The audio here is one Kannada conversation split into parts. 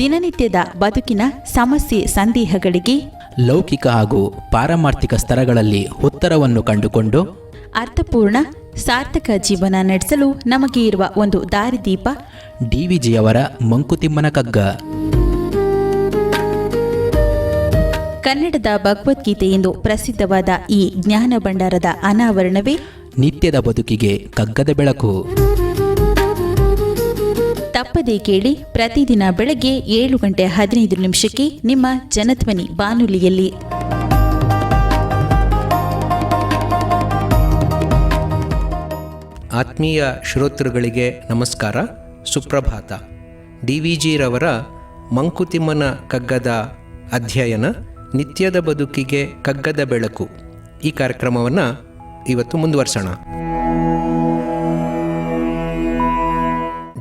ದಿನನಿತ್ಯದ ಬದುಕಿನ ಸಮಸ್ಯೆ ಸಂದೇಹಗಳಿಗೆ ಲೌಕಿಕ ಹಾಗೂ ಪಾರಮಾರ್ಥಿಕ ಸ್ತರಗಳಲ್ಲಿ ಉತ್ತರವನ್ನು ಕಂಡುಕೊಂಡು ಅರ್ಥಪೂರ್ಣ ಸಾರ್ಥಕ ಜೀವನ ನಡೆಸಲು ನಮಗೆ ಇರುವ ಒಂದು ದಾರಿದೀಪ ಡಿವಿಜಿಯವರ ಮಂಕುತಿಮ್ಮನ ಕಗ್ಗ. ಕನ್ನಡದ ಭಗವದ್ಗೀತೆ ಎಂದು ಪ್ರಸಿದ್ಧವಾದ ಈ ಜ್ಞಾನ ಭಂಡಾರದ ಅನಾವರಣವೇ ನಿತ್ಯದ ಬದುಕಿಗೆ ಕಗ್ಗದ ಬೆಳಕು. ತಪ್ಪದೇ ಕೇಳಿ, ಪ್ರತಿದಿನ ಬೆಳಗ್ಗೆ 7:15 ನಿಮ್ಮ ಜನಧ್ವನಿ ಬಾನುಲಿಯಲ್ಲಿ. ಆತ್ಮೀಯ ಶ್ರೋತೃಗಳಿಗೆ ನಮಸ್ಕಾರ, ಸುಪ್ರಭಾತ. ಡಿವಿಜಿರವರ ಮಂಕುತಿಮ್ಮನ ಕಗ್ಗದ ಅಧ್ಯಯನ ನಿತ್ಯದ ಬದುಕಿಗೆ ಕಗ್ಗದ ಬೆಳಕು, ಈ ಕಾರ್ಯಕ್ರಮವನ್ನು ಇವತ್ತು ಮುಂದುವರ್ಸೋಣ.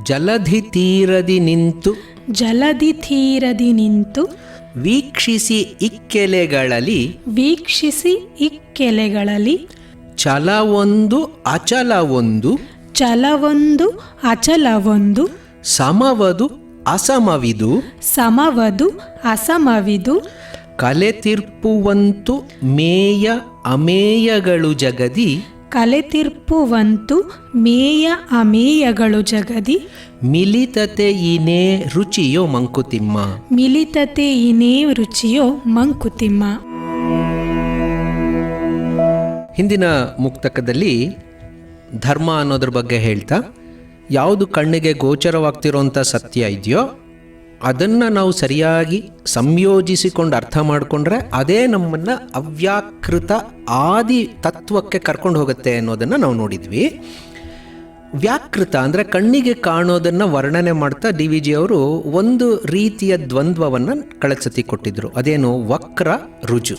ಜಲಧಿ ತೀರದಿ ನಿಂತು ವೀಕ್ಷಿಸಿ ಇಕ್ಕೆಲೆಗಳಲ್ಲಿ ಛಲವೊಂದು ಅಚಲವೊಂದು ಸಮವದು ಅಸಮವಿದು ಕಲೆತಿರ್ಪುವಂತು ಮೇಯ ಅಮೇಯಗಳು ಜಗದಿ ಮಿಲಿತತೆ ಇನೇ ರುಚಿಯೋ ಮಂಕುತಿಮ್ಮ. ಹಿಂದಿನ ಮುಕ್ತಕದಲ್ಲಿ ಧರ್ಮ ಅನ್ನೋದ್ರ ಬಗ್ಗೆ ಹೇಳ್ತಾ, ಯಾವುದು ಕಣ್ಣಿಗೆ ಗೋಚರವಾಗ್ತಿರೋಂಥ ಸತ್ಯ ಇದೆಯೋ ಅದನ್ನು ನಾವು ಸರಿಯಾಗಿ ಸಂಯೋಜಿಸಿಕೊಂಡು ಅರ್ಥ ಮಾಡಿಕೊಂಡ್ರೆ ಅದೇ ನಮ್ಮನ್ನು ಅವ್ಯಾಕೃತ ಆದಿ ತತ್ವಕ್ಕೆ ಕರ್ಕೊಂಡು ಹೋಗುತ್ತೆ ಅನ್ನೋದನ್ನು ನಾವು ನೋಡಿದ್ವಿ. ವ್ಯಾಕೃತ ಅಂದರೆ ಕಣ್ಣಿಗೆ ಕಾಣೋದನ್ನು ವರ್ಣನೆ ಮಾಡ್ತಾ ಡಿ.ವಿ.ಜಿ. ಅವರು ಒಂದು ರೀತಿಯ ದ್ವಂದ್ವವನ್ನು ಕಳೆದ ಸತಿ ಕೊಟ್ಟಿದ್ದರು. ಅದೇನು? ವಕ್ರ ರುಜು,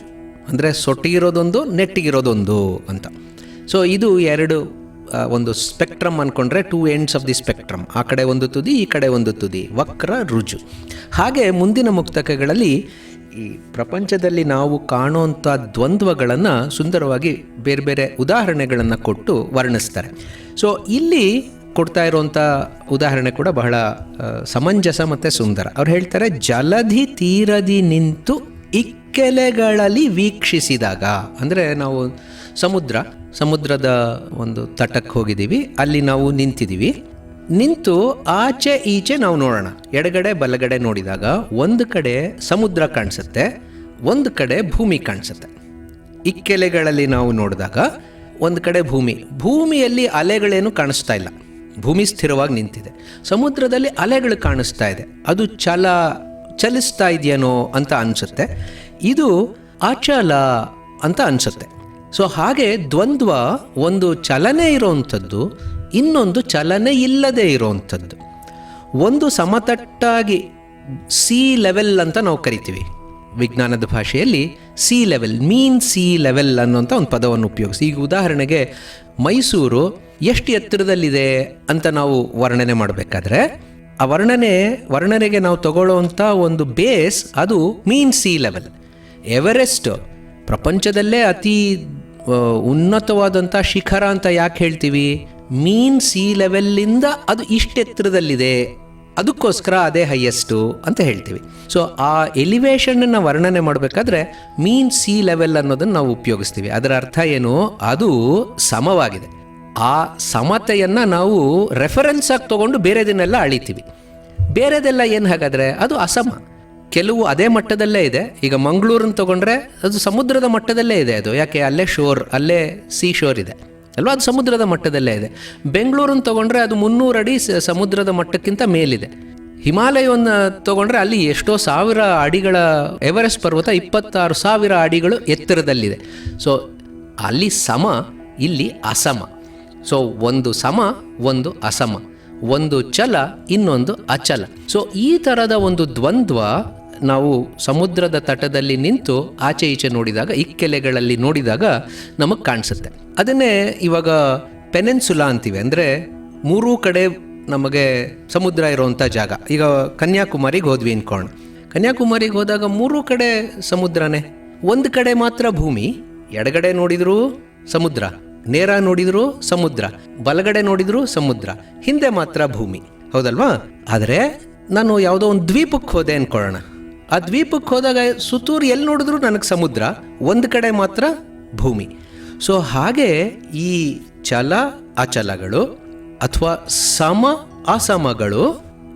ಅಂದರೆ ಸೊಟ್ಟಿಗಿರೋದೊಂದು ನೆಟ್ಟಿಗಿರೋದೊಂದು ಅಂತ. ಸೊ ಇದು ಎರಡು ಒಂದು ಸ್ಪೆಕ್ಟ್ರಮ್ ಅಂದ್ಕೊಂಡ್ರೆ 2 ಎಂಡ್ಸ್ ಆಫ್ ದಿ ಸ್ಪೆಕ್ಟ್ರಮ್, ಆ ಕಡೆ ಒಂದು ತುದಿ, ಈ ಕಡೆ ಒಂದು ತುದಿ, ವಕ್ರ ರುಜು. ಹಾಗೆ ಮುಂದಿನ ಮುಕ್ತಕಗಳಲ್ಲಿ ಈ ಪ್ರಪಂಚದಲ್ಲಿ ನಾವು ಕಾಣುವಂಥ ದ್ವಂದ್ವಗಳನ್ನು ಸುಂದರವಾಗಿ ಬೇರೆ ಬೇರೆ ಉದಾಹರಣೆಗಳನ್ನು ಕೊಟ್ಟು ವರ್ಣಿಸ್ತಾರೆ. ಸೊ ಇಲ್ಲಿ ಕೊಡ್ತಾ ಇರುವಂಥ ಉದಾಹರಣೆ ಕೂಡ ಬಹಳ ಸಮಂಜಸ ಮತ್ತು ಸುಂದರ. ಅವ್ರು ಹೇಳ್ತಾರೆ, ಜಲಧಿ ತೀರದಿ ನಿಂತು ಇಕ್ಕೆಲೆಗಳಲ್ಲಿ ವೀಕ್ಷಿಸಿದಾಗ. ಅಂದರೆ ನಾವು ಸಮುದ್ರದ ಒಂದು ತಟಕ್ಕೆ ಹೋಗಿದ್ದೀವಿ, ಅಲ್ಲಿ ನಾವು ನಿಂತು ಆಚೆ ಈಚೆ ನಾವು ನೋಡೋಣ. ಎಡಗಡೆ ಬಲಗಡೆ ನೋಡಿದಾಗ ಒಂದು ಕಡೆ ಸಮುದ್ರ ಕಾಣಿಸುತ್ತೆ, ಒಂದು ಕಡೆ ಭೂಮಿ ಕಾಣಿಸುತ್ತೆ. ಇಕ್ಕೆಲೆಗಳಲ್ಲಿ ನಾವು ನೋಡಿದಾಗ ಒಂದು ಕಡೆ ಭೂಮಿಯಲ್ಲಿ ಅಲೆಗಳೇನು ಕಾಣಿಸ್ತಾ ಇಲ್ಲ, ಭೂಮಿ ಸ್ಥಿರವಾಗಿ ನಿಂತಿದೆ. ಸಮುದ್ರದಲ್ಲಿ ಅಲೆಗಳು ಕಾಣಿಸ್ತಾ ಇದೆ, ಅದು ಚಲಿಸ್ತಾ ಇದೆಯೇನೋ ಅಂತ ಅನಿಸುತ್ತೆ. ಇದು ಅಚಲ ಅಂತ ಅನಿಸುತ್ತೆ. ಸೊ ಹಾಗೆ ದ್ವಂದ್ವ, ಒಂದು ಚಲನೆ ಇರೋವಂಥದ್ದು, ಇನ್ನೊಂದು ಚಲನೆ ಇಲ್ಲದೆ ಇರೋವಂಥದ್ದು. ಒಂದು ಸಮತಟ್ಟಾಗಿ ಸಿ ಲೆವೆಲ್ ಅಂತ ನಾವು ಕರಿತೀವಿ ವಿಜ್ಞಾನದ ಭಾಷೆಯಲ್ಲಿ. ಸಿ ಲೆವೆಲ್, ಮೀನ್ ಸಿ ಲೆವೆಲ್ ಅನ್ನೋಂಥ ಒಂದು ಪದವನ್ನು ಉಪಯೋಗಿಸಿ. ಈಗ ಉದಾಹರಣೆಗೆ ಮೈಸೂರು ಎಷ್ಟು ಎತ್ತರದಲ್ಲಿದೆ ಅಂತ ನಾವು ವರ್ಣನೆ ಮಾಡಬೇಕಾದ್ರೆ ಆ ವರ್ಣನೆಗೆ ನಾವು ತಗೊಳ್ಳೋವಂಥ ಒಂದು ಬೇಸ್ ಅದು ಮೀನ್ ಸಿ ಲೆವೆಲ್. ಎವರೆಸ್ಟ್ ಪ್ರಪಂಚದಲ್ಲೇ ಅತಿ ಉನ್ನತವಾದಂಥ ಶಿಖರ ಅಂತ ಯಾಕೆ ಹೇಳ್ತೀವಿ? ಮೀನ್ ಸಿ ಲೆವೆಲ್ಲಿಂದ ಅದು ಇಷ್ಟು ಎತ್ತರದಲ್ಲಿದೆ, ಅದಕ್ಕೋಸ್ಕರ ಅದೇ ಹೈಯೆಸ್ಟು ಅಂತ ಹೇಳ್ತೀವಿ. ಸೊ ಆ ಎಲಿವೇಶನನ್ನು ವರ್ಣನೆ ಮಾಡಬೇಕಾದ್ರೆ ಮೀನ್ ಸಿ ಲೆವೆಲ್ ಅನ್ನೋದನ್ನು ನಾವು ಉಪಯೋಗಿಸ್ತೀವಿ. ಅದರ ಅರ್ಥ ಏನು? ಅದು ಸಮವಾಗಿದೆ. ಆ ಸಮತೆಯನ್ನು ನಾವು ರೆಫರೆನ್ಸ್ ಆಗಿ ತೊಗೊಂಡು ಬೇರೆದನ್ನೆಲ್ಲ ಅಳಿತೀವಿ. ಬೇರೆದೆಲ್ಲ ಏನು ಹಾಗಾದರೆ? ಅದು ಅಸಮ. ಕೆಲವು ಅದೇ ಮಟ್ಟದಲ್ಲೇ ಇದೆ. ಈಗ ಮಂಗಳೂರನ್ನು ತೊಗೊಂಡ್ರೆ ಅದು ಸಮುದ್ರದ ಮಟ್ಟದಲ್ಲೇ ಇದೆ. ಅದು ಯಾಕೆ? ಅಲ್ಲೇ ಸೀ ಶೋರ್ ಇದೆ ಅಲ್ವಾ, ಅದು ಸಮುದ್ರದ ಮಟ್ಟದಲ್ಲೇ ಇದೆ. ಬೆಂಗಳೂರನ್ನು ತೊಗೊಂಡ್ರೆ ಅದು 300 ಅಡಿ ಸಮುದ್ರದ ಮಟ್ಟಕ್ಕಿಂತ ಮೇಲಿದೆ. ಹಿಮಾಲಯವನ್ನು ತೊಗೊಂಡ್ರೆ ಅಲ್ಲಿ ಎಷ್ಟೋ ಸಾವಿರ ಅಡಿಗಳ ಎವರೆಸ್ಟ್ ಪರ್ವತ 26,000 ಅಡಿಗಳು ಎತ್ತರದಲ್ಲಿದೆ. ಸೊ ಅಲ್ಲಿ ಸಮ, ಇಲ್ಲಿ ಅಸಮ. ಸೊ ಒಂದು ಸಮ, ಒಂದು ಅಸಮ, ಒಂದು ಚಲ, ಇನ್ನೊಂದು ಅಚಲ. ಸೊ ಈ ಥರದ ಒಂದು ದ್ವಂದ್ವ ನಾವು ಸಮುದ್ರದ ತಟದಲ್ಲಿ ನಿಂತು ಆಚೆ ಈಚೆ ನೋಡಿದಾಗ, ಇಕ್ಕೆಲೆಗಳಲ್ಲಿ ನೋಡಿದಾಗ ನಮಗೆ ಕಾಣಿಸುತ್ತೆ. ಅದನ್ನೇ ಇವಾಗ ಪೆನೆನ್ಸುಲಾ ಅಂತೀವಿ. ಅಂದರೆ 3 ಕಡೆ ನಮಗೆ ಸಮುದ್ರ ಇರೋವಂಥ ಜಾಗ. ಈಗ ಕನ್ಯಾಕುಮಾರಿಗೆ ಹೋದ್ವಿ ಅನ್ಕೋಣ. ಕನ್ಯಾಕುಮಾರಿಗೆ ಹೋದಾಗ 3 ಕಡೆ ಸಮುದ್ರನೇ, ಒಂದು ಕಡೆ ಮಾತ್ರ ಭೂಮಿ. ಎಡಗಡೆ ನೋಡಿದ್ರು ಸಮುದ್ರ, ನೇರ ನೋಡಿದ್ರು ಸಮುದ್ರ, ಬಲಗಡೆ ನೋಡಿದ್ರು ಸಮುದ್ರ, ಹಿಂದೆ ಮಾತ್ರ ಭೂಮಿ. ಹೌದಲ್ವಾ? ಆದರೆ ನಾನು ಯಾವುದೋ ಒಂದು ದ್ವೀಪಕ್ಕೆ ಹೋದೆ ಅಂದ್ಕೊಳ್ಳೋಣ. ಆ ದ್ವೀಪಕ್ಕೆ ಹೋದಾಗ ಸುತ್ತೂರು ಎಲ್ಲಿ ನೋಡಿದ್ರು ನನಗೆ ಸಮುದ್ರ, ಒಂದು ಕಡೆ ಮಾತ್ರ ಭೂಮಿ. ಸೊ ಹಾಗೆ ಈ ಚಲ ಅಚಲಗಳು ಅಥವಾ ಸಮ ಅಸಮಗಳು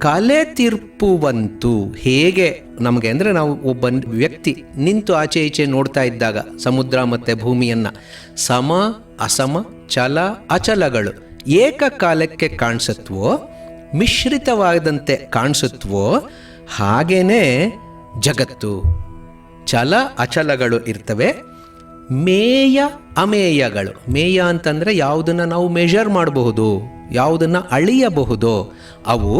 ಕಲೆ ತೀರ್ಪುವಂತು ಹೇಗೆ ನಮಗೆ ಅಂದರೆ, ನಾವು ಒಬ್ಬ ವ್ಯಕ್ತಿ ನಿಂತು ಆಚೆ ಈಚೆ ನೋಡ್ತಾ ಇದ್ದಾಗ ಸಮುದ್ರ ಮತ್ತು ಭೂಮಿಯನ್ನು ಸಮ ಅಸಮ ಚಲ ಅಚಲಗಳು ಏಕಕಾಲಕ್ಕೆ ಕಾಣಿಸುತ್ತವೋ, ಮಿಶ್ರಿತವಾದಂತೆ ಕಾಣಿಸುತ್ತವೋ, ಹಾಗೇನೇ ಜಗತ್ತು ಚಲ ಅಚಲಗಳು ಇರ್ತವೆ. ಮೇಯ ಅಮೇಯಗಳು, ಮೇಯ ಅಂತಂದರೆ ಯಾವುದನ್ನು ನಾವು ಮೆಷರ್ ಮಾಡಬಹುದು, ಯಾವುದನ್ನು ಅಳಿಯಬಹುದೋ ಅವು,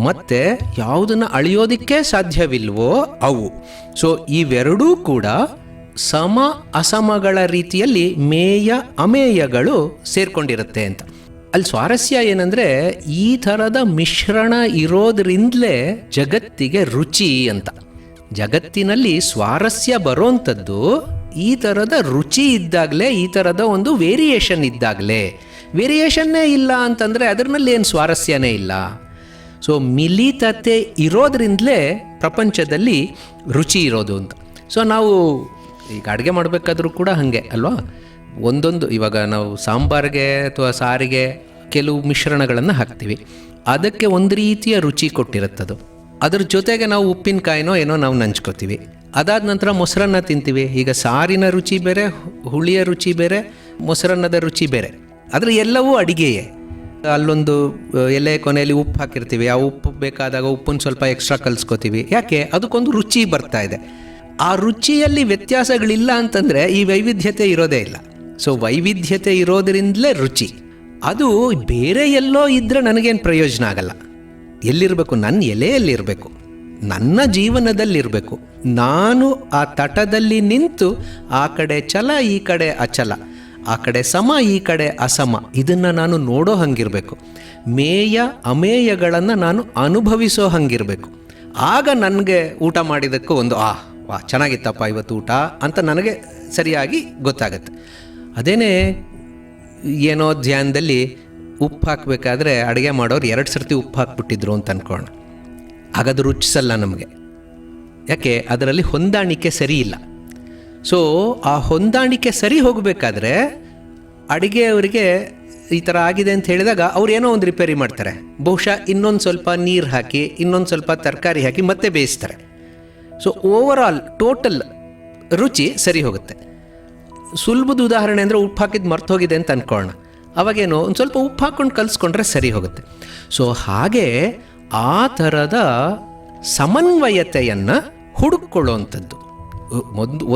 ಮತ್ತು ಯಾವುದನ್ನು ಅಳಿಯೋದಕ್ಕೆ ಸಾಧ್ಯವಿಲ್ವೋ ಅವು. ಸೊ ಇವೆರಡೂ ಕೂಡ ಸಮ ಅಸಮಗಳ ರೀತಿಯಲ್ಲಿ ಮೇಯ ಅಮೇಯಗಳು ಸೇರ್ಕೊಂಡಿರುತ್ತೆ ಅಂತ. ಅಲ್ಲಿ ಸ್ವಾರಸ್ಯ ಏನಂದರೆ, ಈ ಥರದ ಮಿಶ್ರಣ ಇರೋದ್ರಿಂದಲೇ ಜಗತ್ತಿಗೆ ರುಚಿ ಅಂತ. ಜಗತ್ತಿನಲ್ಲಿ ಸ್ವಾರಸ್ಯ ಬರೋಂಥದ್ದು ಈ ಥರದ ರುಚಿ ಇದ್ದಾಗಲೇ, ಈ ಥರದ ಒಂದು ವೇರಿಯೇಷನ್ ಇದ್ದಾಗಲೇ. ವೇರಿಯೇಷನ್ನೇ ಇಲ್ಲ ಅಂತಂದರೆ ಅದರಲ್ಲಿ ಏನು ಸ್ವಾರಸ್ಯನೇ ಇಲ್ಲ. ಸೊ ಮಿಲಿತತೆ ಇರೋದ್ರಿಂದಲೇ ಪ್ರಪಂಚದಲ್ಲಿ ರುಚಿ ಇರೋದು ಅಂತ. ಸೊ ನಾವು ಈಗ ಅಡುಗೆ ಮಾಡಬೇಕಾದ್ರೂ ಕೂಡ ಹಾಗೆ ಅಲ್ವಾ, ಒಂದೊಂದು ಇವಾಗ ನಾವು ಸಾಂಬಾರಿಗೆ ಅಥವಾ ಸಾರಿಗೆ ಕೆಲವು ಮಿಶ್ರಣಗಳನ್ನು ಹಾಕ್ತೀವಿ, ಅದಕ್ಕೆ ಒಂದು ರೀತಿಯ ರುಚಿ ಕೊಟ್ಟಿರುತ್ತದು. ಅದ್ರ ಜೊತೆಗೆ ನಾವು ಉಪ್ಪಿನಕಾಯಿನೋ ಏನೋ ನಾವು ನಂಚ್ಕೋತೀವಿ. ಅದಾದ ನಂತರ ಮೊಸರನ್ನ ತಿಂತೀವಿ. ಈಗ ಸಾರಿನ ರುಚಿ ಬೇರೆ, ಹುಳಿಯ ರುಚಿ ಬೇರೆ, ಮೊಸರನ್ನದ ರುಚಿ ಬೇರೆ. ಆದರೆ ಎಲ್ಲವೂ ಅಡಿಗೆಯೇ. ಅಲ್ಲೊಂದು ಎಲೆ ಕೊನೆಯಲ್ಲಿ ಉಪ್ಪು ಹಾಕಿರ್ತೀವಿ, ಆ ಉಪ್ಪು ಬೇಕಾದಾಗ ಉಪ್ಪನ್ನು ಸ್ವಲ್ಪ ಎಕ್ಸ್ಟ್ರಾ ಕಲಿಸ್ಕೋತೀವಿ. ಯಾಕೆ? ಅದಕ್ಕೊಂದು ರುಚಿ ಬರ್ತಾ ಇದೆ. ಆ ರುಚಿಯಲ್ಲಿ ವ್ಯತ್ಯಾಸಗಳಿಲ್ಲ ಅಂತಂದರೆ ಈ ವೈವಿಧ್ಯತೆ ಇರೋದೇ ಇಲ್ಲ. ಸೊ ವೈವಿಧ್ಯತೆ ಇರೋದರಿಂದಲೇ ರುಚಿ. ಅದು ಬೇರೆ ಎಲ್ಲೋ ಇದ್ದರೆ ನನಗೇನು ಪ್ರಯೋಜನ ಆಗಲ್ಲ. ಎಲ್ಲಿರಬೇಕು? ನನ್ನ ಎಲೆಯಲ್ಲಿರಬೇಕು, ನನ್ನ ಜೀವನದಲ್ಲಿರಬೇಕು. ನಾನು ಆ ತಟದಲ್ಲಿ ನಿಂತು ಆ ಕಡೆ ಚಲ ಈ ಕಡೆ ಅಚಲ, ಆ ಕಡೆ ಸಮ ಈ ಕಡೆ ಅಸಮ, ಇದನ್ನು ನಾನು ನೋಡೋ ಹಂಗಿರಬೇಕು. ಮೇಯ ಅಮೇಯಗಳನ್ನು ನಾನು ಅನುಭವಿಸೋ ಹಂಗಿರಬೇಕು. ಆಗ ನನಗೆ ಊಟ ಮಾಡಿದ್ದಕ್ಕೂ ಒಂದು ವಾ ಚೆನ್ನಾಗಿತ್ತಪ್ಪ ಇವತ್ತು ಊಟ ಅಂತ ನನಗೆ ಸರಿಯಾಗಿ ಗೊತ್ತಾಗತ್ತೆ. ಅದೇನೇ ಏನೋ ಧ್ಯಾನದಲ್ಲಿ ಉಪ್ಪು ಹಾಕಬೇಕಾದ್ರೆ ಅಡುಗೆ ಮಾಡೋರು 2 ಸರ್ತಿ ಉಪ್ಪು ಹಾಕ್ಬಿಟ್ಟಿದ್ರು ಅಂತ ಅಂದ್ಕೋಣ. ಆಗದು ರುಚಿಸಲ್ಲ ನಮಗೆ. ಯಾಕೆ? ಅದರಲ್ಲಿ ಹೊಂದಾಣಿಕೆ ಸರಿ ಇಲ್ಲ. ಸೊ ಆ ಹೊಂದಾಣಿಕೆ ಸರಿ ಹೋಗಬೇಕಾದ್ರೆ ಅಡುಗೆಯವರಿಗೆ ಈ ಥರ ಆಗಿದೆ ಅಂತ ಹೇಳಿದಾಗ ಅವ್ರು ಏನೋ ಒಂದು ರಿಪೇರಿ ಮಾಡ್ತಾರೆ. ಬಹುಶಃ ಇನ್ನೊಂದು ಸ್ವಲ್ಪ ನೀರು ಹಾಕಿ, ಇನ್ನೊಂದು ಸ್ವಲ್ಪ ತರಕಾರಿ ಹಾಕಿ ಮತ್ತೆ ಬೇಯಿಸ್ತಾರೆ. ಸೊ ಓವರಾಲ್ ಟೋಟಲ್ ರುಚಿ ಸರಿ ಹೋಗುತ್ತೆ. ಸುಲಭದ ಉದಾಹರಣೆ ಅಂದರೆ ಉಪ್ಪು ಹಾಕಿದ್ದು ಮರ್ತು ಹೋಗಿದೆ ಅಂತ ಅಂದ್ಕೊಳ್ಳೋಣ. ಅವಾಗೇನು ಒಂದು ಸ್ವಲ್ಪ ಉಪ್ಪು ಹಾಕ್ಕೊಂಡು ಕಲಿಸ್ಕೊಂಡ್ರೆ ಸರಿ ಹೋಗುತ್ತೆ. ಸೊ ಹಾಗೆ ಆ ಥರದ ಸಮನ್ವಯತೆಯನ್ನು ಹುಡುಕೊಳ್ಳುವಂಥದ್ದು.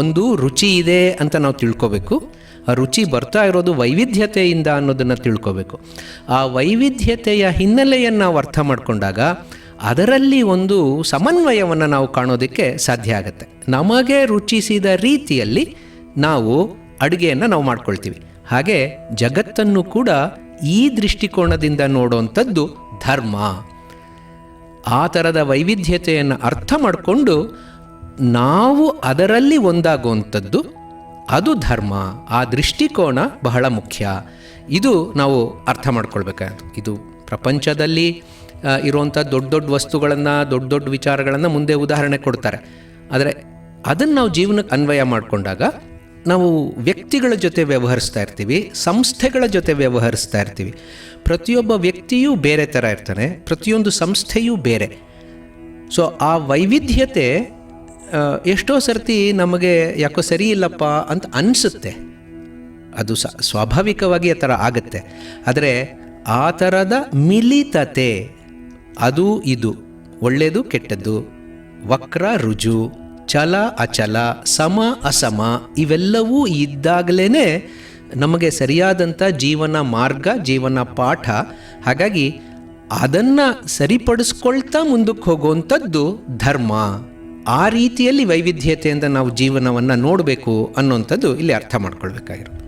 ಒಂದು ರುಚಿ ಇದೆ ಅಂತ ನಾವು ತಿಳ್ಕೋಬೇಕು. ಆ ರುಚಿ ಬರ್ತಾ ಇರೋದು ವೈವಿಧ್ಯತೆಯಿಂದ ಅನ್ನೋದನ್ನು ತಿಳ್ಕೋಬೇಕು. ಆ ವೈವಿಧ್ಯತೆಯ ಹಿನ್ನೆಲೆಯನ್ನು ನಾವು ಅರ್ಥ ಮಾಡಿಕೊಂಡಾಗ ಅದರಲ್ಲಿ ಒಂದು ಸಮನ್ವಯವನ್ನು ನಾವು ಕಾಣೋದಕ್ಕೆ ಸಾಧ್ಯ ಆಗುತ್ತೆ. ನಮಗೆ ರುಚಿಸಿದ ರೀತಿಯಲ್ಲಿ ನಾವು ಅಡುಗೆಯನ್ನು ನಾವು ಮಾಡ್ಕೊಳ್ತೀವಿ. ಹಾಗೆ ಜಗತ್ತನ್ನು ಕೂಡ ಈ ದೃಷ್ಟಿಕೋನದಿಂದ ನೋಡುವಂಥದ್ದು ಧರ್ಮ. ಆ ಥರದ ವೈವಿಧ್ಯತೆಯನ್ನು ಅರ್ಥ ಮಾಡಿಕೊಂಡು ನಾವು ಅದರಲ್ಲಿ ಒಂದಾಗುವಂಥದ್ದು ಅದು ಧರ್ಮ. ಆ ದೃಷ್ಟಿಕೋನ ಬಹಳ ಮುಖ್ಯ. ಇದು ನಾವು ಅರ್ಥ ಮಾಡ್ಕೊಳ್ಬೇಕಾದ್ದು. ಇದು ಪ್ರಪಂಚದಲ್ಲಿ ಇರುವಂಥ ದೊಡ್ಡ ದೊಡ್ಡ ವಸ್ತುಗಳನ್ನು, ದೊಡ್ಡ ದೊಡ್ಡ ವಿಚಾರಗಳನ್ನು ಮುಂದೆ ಉದಾಹರಣೆ ಕೊಡ್ತಾರೆ. ಆದರೆ ಅದನ್ನು ನಾವು ಜೀವನಕ್ಕೆ ಅನ್ವಯ ಮಾಡಿಕೊಂಡಾಗ ನಾವು ವ್ಯಕ್ತಿಗಳ ಜೊತೆ ವ್ಯವಹರಿಸ್ತಾ ಇರ್ತೀವಿ, ಸಂಸ್ಥೆಗಳ ಜೊತೆ ವ್ಯವಹರಿಸ್ತಾ ಇರ್ತೀವಿ. ಪ್ರತಿಯೊಬ್ಬ ವ್ಯಕ್ತಿಯೂ ಬೇರೆ ಥರ ಇರ್ತಾನೆ, ಪ್ರತಿಯೊಂದು ಸಂಸ್ಥೆಯೂ ಬೇರೆ. ಸೊ ಆ ವೈವಿಧ್ಯತೆ ಎಷ್ಟೋ ಸರ್ತಿ ನಮಗೆ ಯಾಕೋ ಸರಿ ಇಲ್ಲಪ್ಪ ಅಂತ ಅನಿಸುತ್ತೆ. ಅದು ಸ್ವಾಭಾವಿಕವಾಗಿ ಆ ಥರ ಆಗುತ್ತೆ. ಆದರೆ ಆ ಥರದ ಮಿಲಿತತೆ, ಅದು ಇದು, ಒಳ್ಳೆಯದು ಕೆಟ್ಟದ್ದು, ವಕ್ರ ರುಜು, ಚಲ ಅಚಲ, ಸಮ ಅಸಮ, ಇವೆಲ್ಲವೂ ಇದ್ದಾಗಲೇ ನಮಗೆ ಸರಿಯಾದಂಥ ಜೀವನ ಮಾರ್ಗ, ಜೀವನ ಪಾಠ. ಹಾಗಾಗಿ ಅದನ್ನು ಸರಿಪಡಿಸ್ಕೊಳ್ತಾ ಮುಂದಕ್ಕೆ ಹೋಗುವಂಥದ್ದು ಧರ್ಮ. ಆ ರೀತಿಯಲ್ಲಿ ವೈವಿಧ್ಯತೆಯಿಂದ ನಾವು ಜೀವನವನ್ನು ನೋಡಬೇಕು ಅನ್ನೋಂಥದ್ದು ಇಲ್ಲಿ ಅರ್ಥ ಮಾಡ್ಕೊಳ್ಬೇಕಾಗಿರೋದು.